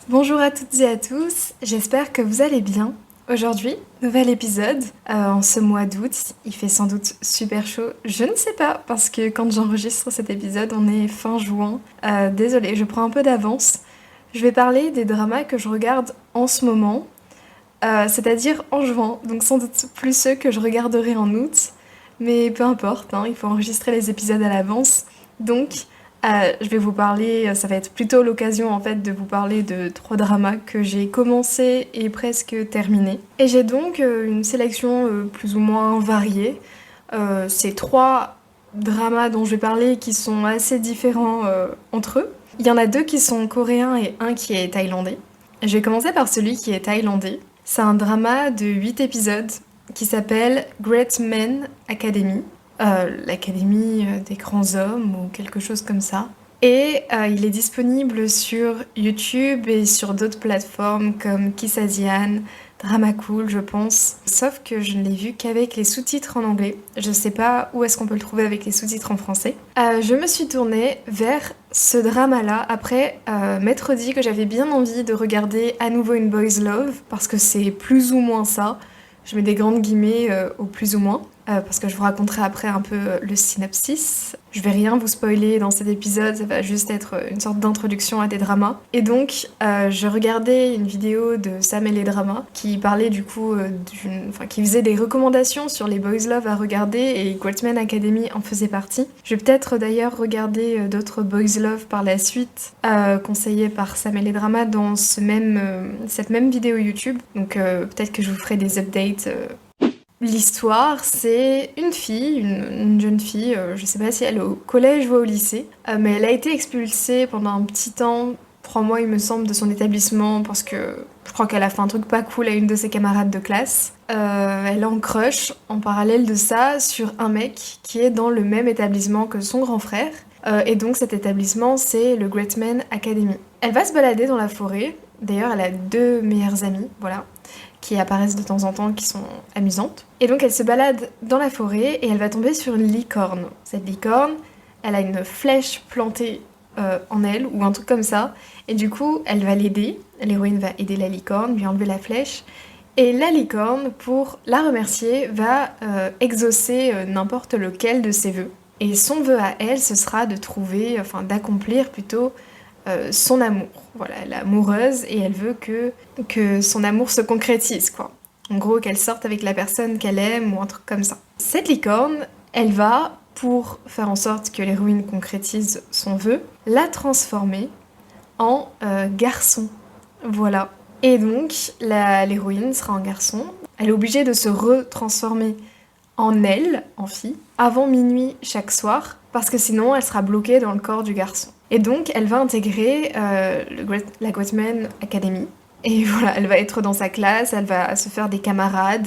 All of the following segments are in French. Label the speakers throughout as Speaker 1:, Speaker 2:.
Speaker 1: Bonjour à toutes et à tous, j'espère que vous allez bien. Aujourd'hui, nouvel épisode, en ce mois d'août, il fait sans doute super chaud, je ne sais pas, parce que quand j'enregistre cet épisode, on est fin juin. Désolée, je prends un peu d'avance. Je vais parler des dramas que je regarde en ce moment, c'est-à-dire en juin, donc sans doute plus ceux que je regarderai en août, mais peu importe, hein, il faut enregistrer les épisodes à l'avance. Donc, je vais vous parler, ça va être plutôt l'occasion en fait de vous parler de 3 dramas que j'ai commencé et presque terminé. Et j'ai donc une sélection plus ou moins variée. C'est 3 dramas dont je vais parler qui sont assez différents entre eux. Il y en a 2 qui sont coréens et un qui est thaïlandais. Je vais commencer par celui qui est thaïlandais. C'est un drama de 8 épisodes qui s'appelle Great Men Academy. L'Académie des grands hommes ou quelque chose comme ça. Et il est disponible sur YouTube et sur d'autres plateformes comme Kissasian, Dramacool, je pense. Sauf que je ne l'ai vu qu'avec les sous-titres en anglais. Je sais pas où est-ce qu'on peut le trouver avec les sous-titres en français. Je me suis tournée vers ce drama-là après m'être dit que j'avais bien envie de regarder à nouveau une boys love parce que c'est plus ou moins ça. Je mets des grandes guillemets au plus ou moins, parce que je vous raconterai après un peu le synopsis. Je vais rien vous spoiler dans cet épisode, ça va juste être une sorte d'introduction à des dramas. Et donc, je regardais une vidéo de Sam et les dramas, qui parlait du coup qui faisait des recommandations sur les boys love à regarder, et Great Men Academy en faisait partie. Je vais peut-être d'ailleurs regarder d'autres boys love par la suite, conseillés par Sam et les dramas dans cette même vidéo YouTube. Donc peut-être que je vous ferai des updates. L'histoire, c'est une fille, une jeune fille, je sais pas si elle est au collège ou au lycée, mais elle a été expulsée pendant un petit temps, 3 mois il me semble, de son établissement parce que je crois qu'elle a fait un truc pas cool à une de ses camarades de classe. Elle est en crush, en parallèle de ça, sur un mec qui est dans le même établissement que son grand frère. Et donc cet établissement, c'est le Great Men Academy. Elle va se balader dans la forêt. D'ailleurs, elle a 2 meilleures amies, voilà, qui apparaissent de temps en temps, qui sont amusantes. Et donc elle se balade dans la forêt et elle va tomber sur une licorne. Cette licorne, elle a une flèche plantée en elle, ou un truc comme ça. Et du coup, elle va l'aider. L'héroïne va aider la licorne, lui enlever la flèche. Et la licorne, pour la remercier, va exaucer n'importe lequel de ses vœux. Et son vœu à elle, ce sera de trouver, enfin d'accomplir plutôt son amour. Voilà, elle est amoureuse et elle veut que son amour se concrétise, quoi. En gros, qu'elle sorte avec la personne qu'elle aime ou un truc comme ça. Cette licorne, elle va, pour faire en sorte que l'héroïne concrétise son vœu, la transformer en garçon. Voilà. Et donc, l'héroïne sera en garçon. Elle est obligée de se retransformer en elle, en fille, avant minuit chaque soir, parce que sinon elle sera bloquée dans le corps du garçon. Et donc elle va intégrer la Great Men Academy. Et voilà, elle va être dans sa classe, elle va se faire des camarades,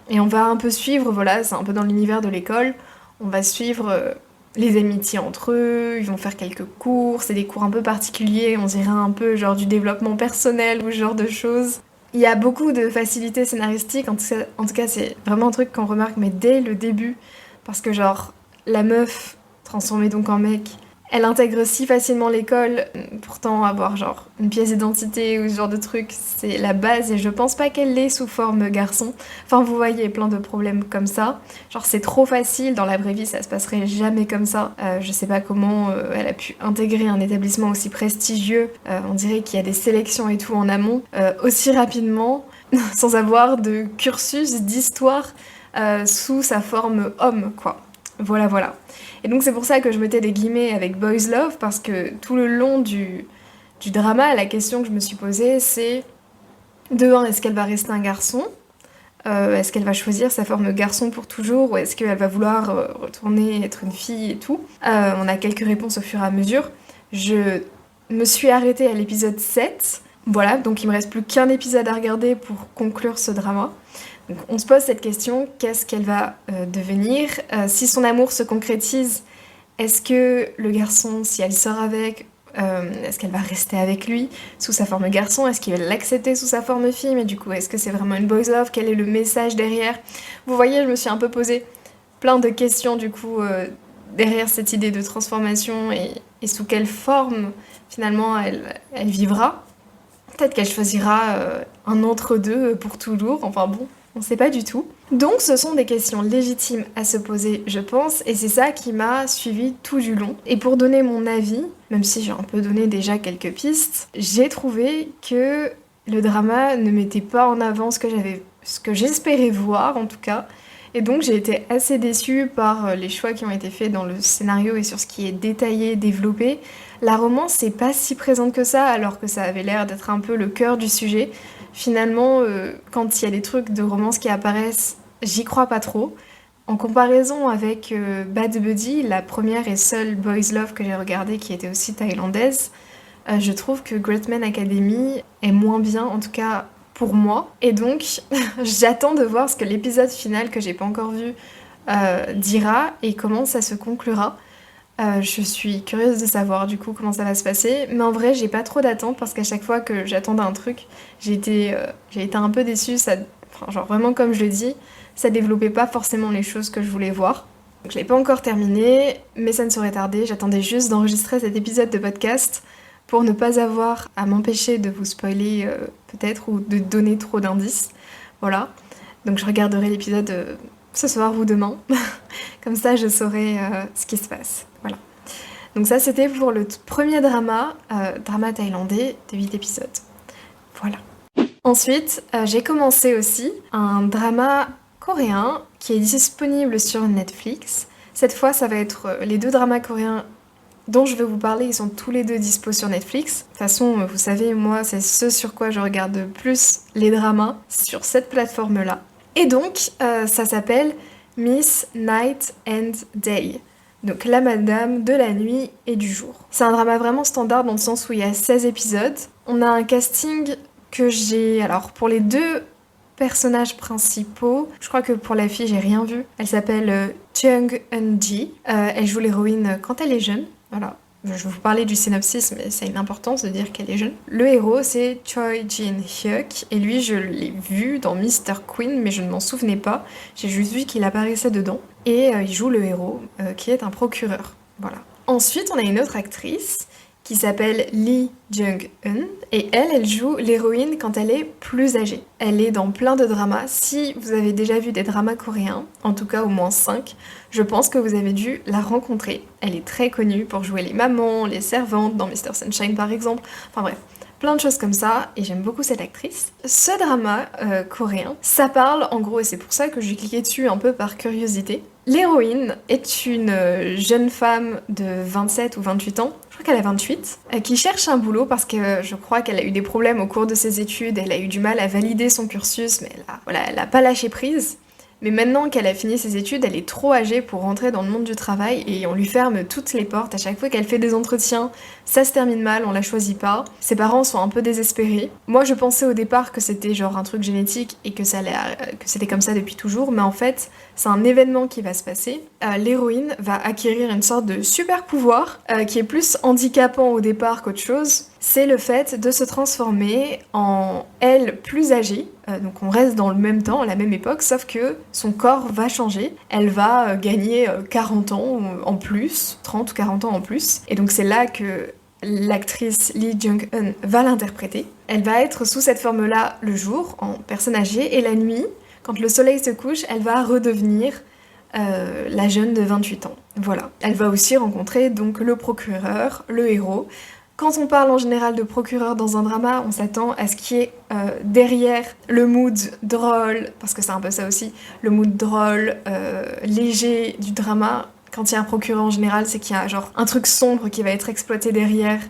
Speaker 1: et on va un peu suivre, voilà, c'est un peu dans l'univers de l'école, on va suivre les amitiés entre eux, ils vont faire quelques cours, c'est des cours un peu particuliers, on dirait un peu genre du développement personnel ou ce genre de choses. Il y a beaucoup de facilité scénaristique, en tout cas c'est vraiment un truc qu'on remarque, mais dès le début, parce que genre, la meuf, transformée donc en mec, elle intègre si facilement l'école, pourtant avoir genre une pièce d'identité ou ce genre de truc, c'est la base, et je pense pas qu'elle l'ait sous forme garçon. Enfin vous voyez, plein de problèmes comme ça. Genre c'est trop facile, dans la vraie vie ça se passerait jamais comme ça. Je sais pas comment elle a pu intégrer un établissement aussi prestigieux, on dirait qu'il y a des sélections et tout en amont, aussi rapidement, sans avoir de cursus d'histoire sous sa forme homme, quoi. Voilà, voilà. Et donc c'est pour ça que je mettais des guillemets avec Boys Love, parce que tout le long du drama, la question que je me suis posée, c'est de un, est-ce qu'elle va rester un garçon? Est-ce qu'elle va choisir sa forme garçon pour toujours, ou est-ce qu'elle va vouloir retourner être une fille et tout? On a quelques réponses au fur et à mesure. Je me suis arrêtée à l'épisode 7. Voilà, donc il me reste plus qu'un épisode à regarder pour conclure ce drama. Donc on se pose cette question, qu'est-ce qu'elle va devenir? Si son amour se concrétise, est-ce que le garçon, si elle sort avec, est-ce qu'elle va rester avec lui sous sa forme garçon? Est-ce qu'il va l'accepter sous sa forme fille? Mais du coup, est-ce que c'est vraiment une boys love? Quel est le message derrière? Vous voyez, je me suis un peu posé plein de questions du coup derrière cette idée de transformation, et sous quelle forme finalement elle vivra. Peut-être qu'elle choisira un entre-deux pour toujours, enfin bon, on sait pas du tout. Donc ce sont des questions légitimes à se poser, je pense, et c'est ça qui m'a suivi tout du long. Et pour donner mon avis, même si j'ai un peu donné déjà quelques pistes, j'ai trouvé que le drama ne mettait pas en avant ce que j'espérais voir en tout cas. Et donc j'ai été assez déçue par les choix qui ont été faits dans le scénario et sur ce qui est détaillé, développé. La romance n'est pas si présente que ça, alors que ça avait l'air d'être un peu le cœur du sujet. Finalement, quand il y a des trucs de romance qui apparaissent, j'y crois pas trop. En comparaison avec Bad Buddy, la première et seule boys love que j'ai regardée, qui était aussi thaïlandaise, je trouve que Great Men Academy est moins bien, en tout cas pour moi. Et donc, j'attends de voir ce que l'épisode final, que j'ai pas encore vu, dira et comment ça se conclura. Je suis curieuse de savoir du coup comment ça va se passer, mais en vrai j'ai pas trop d'attente parce qu'à chaque fois que j'attendais un truc, j'ai été un peu déçue, enfin, genre vraiment comme je le dis, ça développait pas forcément les choses que je voulais voir. Donc, je l'ai pas encore terminé, mais ça ne saurait tarder, j'attendais juste d'enregistrer cet épisode de podcast pour ne pas avoir à m'empêcher de vous spoiler peut-être ou de donner trop d'indices. Voilà, donc je regarderai l'épisode ce soir ou demain, comme ça je saurai ce qui se passe. Voilà. Donc ça c'était pour le premier drama thaïlandais de 8 épisodes. Voilà. Ensuite, j'ai commencé aussi un drama coréen qui est disponible sur Netflix. Cette fois, ça va être les 2 dramas coréens dont je vais vous parler, ils sont tous les 2 dispo sur Netflix. De toute façon, vous savez, moi, c'est ce sur quoi je regarde le plus les dramas, sur cette plateforme-là. Et donc, ça s'appelle Miss Night and Day. Donc la madame de la nuit et du jour. C'est un drama vraiment standard dans le sens où il y a 16 épisodes. On a un casting que j'ai... Alors pour les 2 personnages principaux, je crois que pour la fille j'ai rien vu. Elle s'appelle Chung Eun-ji. Elle joue l'héroïne quand elle est jeune. Voilà. Je vais vous parler du synopsis, mais ça a une importance de dire qu'elle est jeune. Le héros, c'est Choi Jin-hyuk, et lui, je l'ai vu dans Mr. Queen, mais je ne m'en souvenais pas. J'ai juste vu qu'il apparaissait dedans. Et il joue le héros, qui est un procureur. Voilà. Ensuite, on a une autre actrice qui s'appelle Lee Jung-eun, et elle joue l'héroïne quand elle est plus âgée. Elle est dans plein de dramas. Si vous avez déjà vu des dramas coréens, en tout cas au moins 5, je pense que vous avez dû la rencontrer. Elle est très connue pour jouer les mamans, les servantes, dans Mr. Sunshine par exemple. Enfin bref, plein de choses comme ça, et j'aime beaucoup cette actrice. Ce drama coréen, ça parle en gros, et c'est pour ça que j'ai cliqué dessus un peu par curiosité. L'héroïne est une jeune femme de 27 ou 28 ans, je crois qu'elle a 28, qui cherche un boulot parce que je crois qu'elle a eu des problèmes au cours de ses études, elle a eu du mal à valider son cursus, mais elle a pas lâché prise. Mais maintenant qu'elle a fini ses études, elle est trop âgée pour rentrer dans le monde du travail et on lui ferme toutes les portes. À chaque fois qu'elle fait des entretiens, ça se termine mal, on la choisit pas. Ses parents sont un peu désespérés. Moi, je pensais au départ que c'était genre un truc génétique et que c'était comme ça depuis toujours, mais en fait, c'est un événement qui va se passer. L'héroïne va acquérir une sorte de super pouvoir qui est plus handicapant au départ qu'autre chose. C'est le fait de se transformer en elle plus âgée. Donc on reste dans le même temps, à la même époque, sauf que son corps va changer. Elle va gagner 40 ans en plus, 30 ou 40 ans en plus. Et donc c'est là que l'actrice Lee Jung-eun va l'interpréter. Elle va être sous cette forme-là le jour, en personne âgée, et la nuit, quand le soleil se couche, elle va redevenir la jeune de 28 ans. Voilà. Elle va aussi rencontrer donc le procureur, le héros. Quand on parle en général de procureur dans un drama, on s'attend à ce qu'il y ait derrière le mood drôle, parce que c'est un peu ça aussi, le mood drôle, léger du drama. Quand il y a un procureur en général, c'est qu'il y a genre un truc sombre qui va être exploité derrière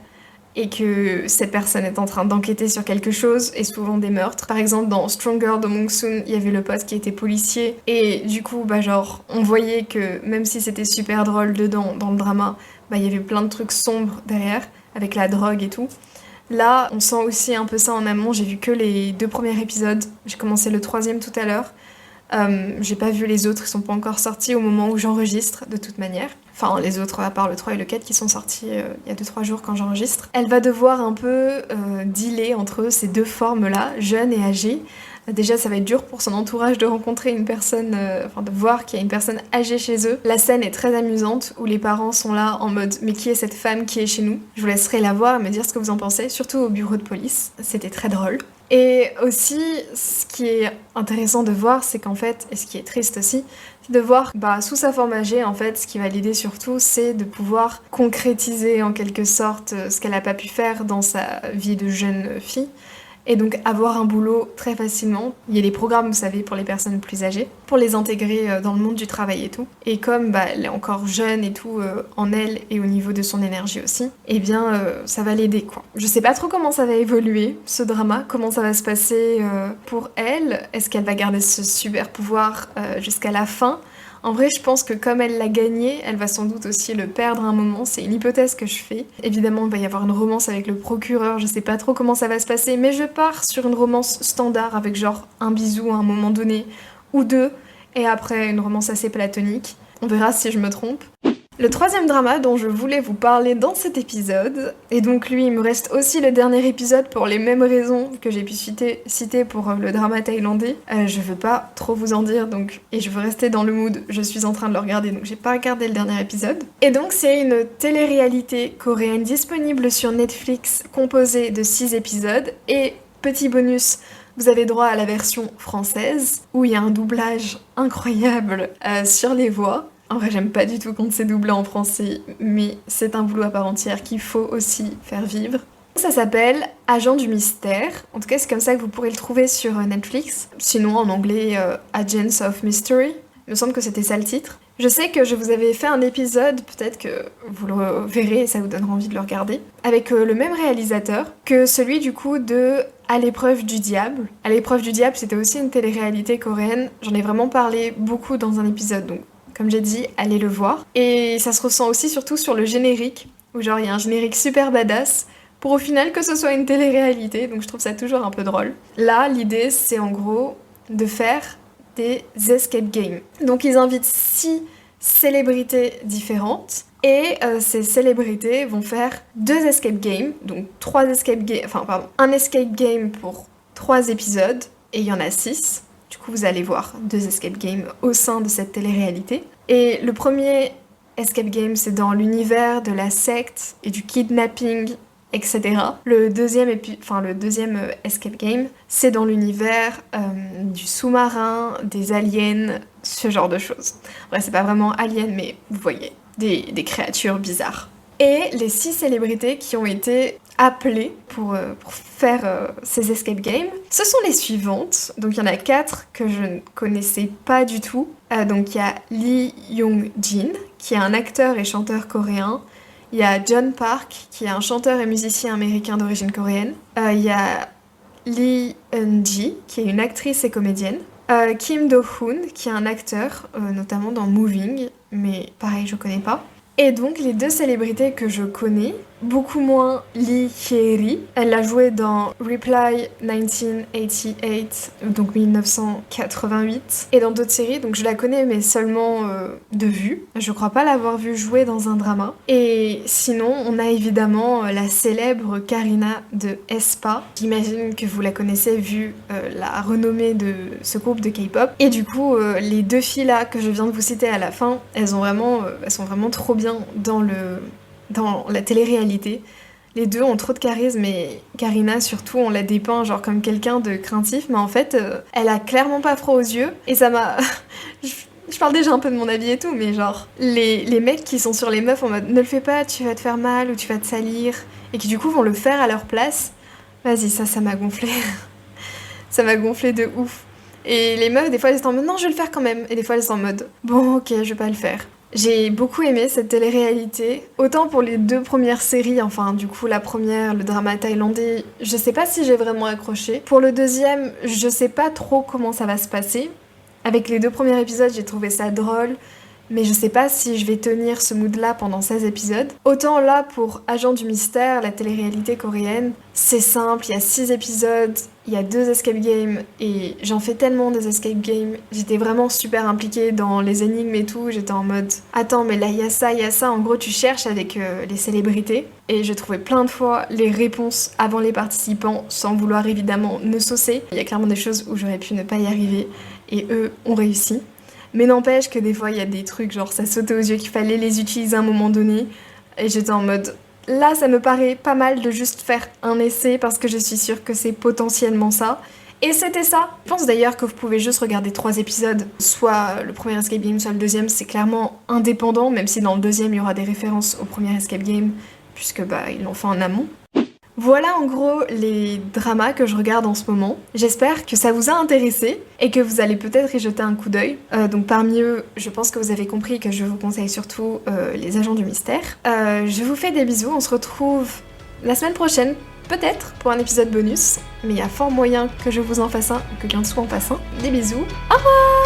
Speaker 1: et que cette personne est en train d'enquêter sur quelque chose, et souvent des meurtres. Par exemple, dans Stronger de Mong Soon, il y avait le pote qui était policier, et du coup, genre, on voyait que même si c'était super drôle dedans, dans le drama, il y avait plein de trucs sombres derrière, avec la drogue et tout. Là, on sent aussi un peu ça en amont. J'ai vu que les 2 premiers épisodes. J'ai commencé le 3e tout à l'heure. J'ai pas vu les autres, ils sont pas encore sortis au moment où j'enregistre, de toute manière. Enfin, les autres, à part le 3 et le 4, qui sont sortis il y a 2-3 jours quand j'enregistre. Elle va devoir un peu dealer entre ces 2 formes-là, jeune et âgée, Déjà, ça va être dur pour son entourage de rencontrer une personne, de voir qu'il y a une personne âgée chez eux. La scène est très amusante où les parents sont là en mode mais qui est cette femme qui est chez nous? Je vous laisserai la voir et me dire ce que vous en pensez, surtout au bureau de police. C'était très drôle. Et aussi, ce qui est intéressant de voir, c'est qu'en fait, et ce qui est triste aussi, c'est de voir sous sa forme âgée, en fait, ce qui va l'aider surtout, c'est de pouvoir concrétiser en quelque sorte ce qu'elle n'a pas pu faire dans sa vie de jeune fille. Et donc avoir un boulot très facilement. Il y a des programmes, vous savez, pour les personnes plus âgées, pour les intégrer dans le monde du travail et tout. Et comme elle est encore jeune et tout, en elle et au niveau de son énergie aussi, eh bien ça va l'aider quoi. Je sais pas trop comment ça va évoluer, ce drama, comment ça va se passer pour elle. Est-ce qu'elle va garder ce super pouvoir jusqu'à la fin ? En vrai, je pense que comme elle l'a gagné, elle va sans doute aussi le perdre à un moment. C'est une hypothèse que je fais. Évidemment, il va y avoir une romance avec le procureur. Je sais pas trop comment ça va se passer, mais je pars sur une romance standard avec genre un bisou à un moment donné ou deux, et après une romance assez platonique. On verra si je me trompe. Le troisième drama dont je voulais vous parler dans cet épisode, et donc lui il me reste aussi le dernier épisode pour les mêmes raisons que j'ai pu citer pour le drama thaïlandais, je veux pas trop vous en dire donc, et je veux rester dans le mood, je suis en train de le regarder donc j'ai pas regardé le dernier épisode. Et donc c'est une télé-réalité coréenne disponible sur Netflix composée de 6 épisodes, et petit bonus, vous avez droit à la version française où il y a un doublage incroyable sur les voix. En vrai, j'aime pas du tout quand c'est doublé en français, mais c'est un boulot à part entière qu'il faut aussi faire vivre. Ça s'appelle Agent du mystère. En tout cas, c'est comme ça que vous pourrez le trouver sur Netflix. Sinon, en anglais, Agents of Mystery. Il me semble que c'était ça le titre. Je sais que je vous avais fait un épisode, peut-être que vous le verrez et ça vous donnera envie de le regarder, avec le même réalisateur que celui du coup de À l'épreuve du diable. À l'épreuve du diable, c'était aussi une télé-réalité coréenne. J'en ai vraiment parlé beaucoup dans un épisode, donc comme j'ai dit, allez le voir. Et ça se ressent aussi surtout sur le générique, où genre il y a un générique super badass, pour au final que ce soit une télé-réalité, donc je trouve ça toujours un peu drôle. Là, l'idée, c'est en gros de faire des escape games. Donc ils invitent 6 célébrités différentes, et ces célébrités vont faire 2 escape games, donc 3 escape games, un escape game pour 3 épisodes, et il y en a 6. Du coup, vous allez voir 2 escape games au sein de cette télé-réalité. Et le premier escape game, c'est dans l'univers de la secte et du kidnapping, etc. Le deuxième escape game, c'est dans l'univers du sous-marin, des aliens, ce genre de choses. Bref, c'est pas vraiment aliens, mais vous voyez, des créatures bizarres. Et les 6 célébrités qui ont été appelées pour faire ces escape games, ce sont les suivantes. Donc il y en a 4 que je ne connaissais pas du tout. Donc il y a Lee Young-jin, qui est un acteur et chanteur coréen. Il y a John Park, qui est un chanteur et musicien américain d'origine coréenne. Il y a Lee Eun-ji, qui est une actrice et comédienne. Kim Do-hoon, qui est un acteur, notamment dans Moving, mais pareil, je connais pas. Et donc les 2 célébrités que je connais, beaucoup moins Lee Hye-ri. Elle l'a joué dans Reply 1988, donc 1988, et dans d'autres séries, donc je la connais mais seulement de vue. Je crois pas l'avoir vue jouer dans un drama. Et sinon, on a évidemment la célèbre Karina de aespa. J'imagine que vous la connaissez vu la renommée de ce groupe de K-pop. Et du coup, les 2 filles là que je viens de vous citer à la fin, elles sont vraiment trop bien dans la télé-réalité. Les 2 ont trop de charisme, et Karina surtout, on la dépeint genre comme quelqu'un de craintif, mais en fait, elle a clairement pas froid aux yeux, et ça m'a... je parle déjà un peu de mon avis et tout, mais genre, les mecs qui sont sur les meufs en mode « ne le fais pas, tu vas te faire mal, ou tu vas te salir », et qui du coup vont le faire à leur place, vas-y, ça m'a gonflé. Ça m'a gonflé de ouf. Et les meufs, des fois, elles sont en mode « non, je vais le faire quand même », et des fois, elles sont en mode « bon, ok, je vais pas le faire ». J'ai beaucoup aimé cette télé-réalité, autant pour les 2 premières séries, enfin du coup la première, le drama thaïlandais, je sais pas si j'ai vraiment accroché. Pour le deuxième, je sais pas trop comment ça va se passer. Avec les 2 premiers épisodes, j'ai trouvé ça drôle, mais je sais pas si je vais tenir ce mood-là pendant 16 épisodes. Autant là, pour Agent du Mystère, la télé-réalité coréenne, c'est simple, il y a 6 épisodes, il y a 2 escape games, et j'en fais tellement des escape games. J'étais vraiment super impliquée dans les énigmes et tout, j'étais en mode « Attends, mais là, il y a ça. » En gros, tu cherches avec les célébrités, et je trouvais plein de fois les réponses avant les participants, sans vouloir évidemment me saucer. Il y a clairement des choses où j'aurais pu ne pas y arriver, et eux ont réussi. Mais n'empêche que des fois, il y a des trucs, genre ça sautait aux yeux qu'il fallait les utiliser à un moment donné. Et j'étais en mode, là, ça me paraît pas mal de juste faire un essai parce que je suis sûre que c'est potentiellement ça. Et c'était ça. Je pense d'ailleurs que vous pouvez juste regarder 3 épisodes. Soit le premier escape game, soit le deuxième, c'est clairement indépendant, même si dans le deuxième, il y aura des références au premier escape game, puisque ils l'ont fait en amont. Voilà en gros les dramas que je regarde en ce moment. J'espère que ça vous a intéressé et que vous allez peut-être y jeter un coup d'œil. Donc parmi eux, je pense que vous avez compris que je vous conseille surtout les Agents du Mystère. Je vous fais des bisous, on se retrouve la semaine prochaine, peut-être pour un épisode bonus, mais il y a fort moyen que je vous en fasse un ou que quelqu'un soit en fasse un. Des bisous, au revoir!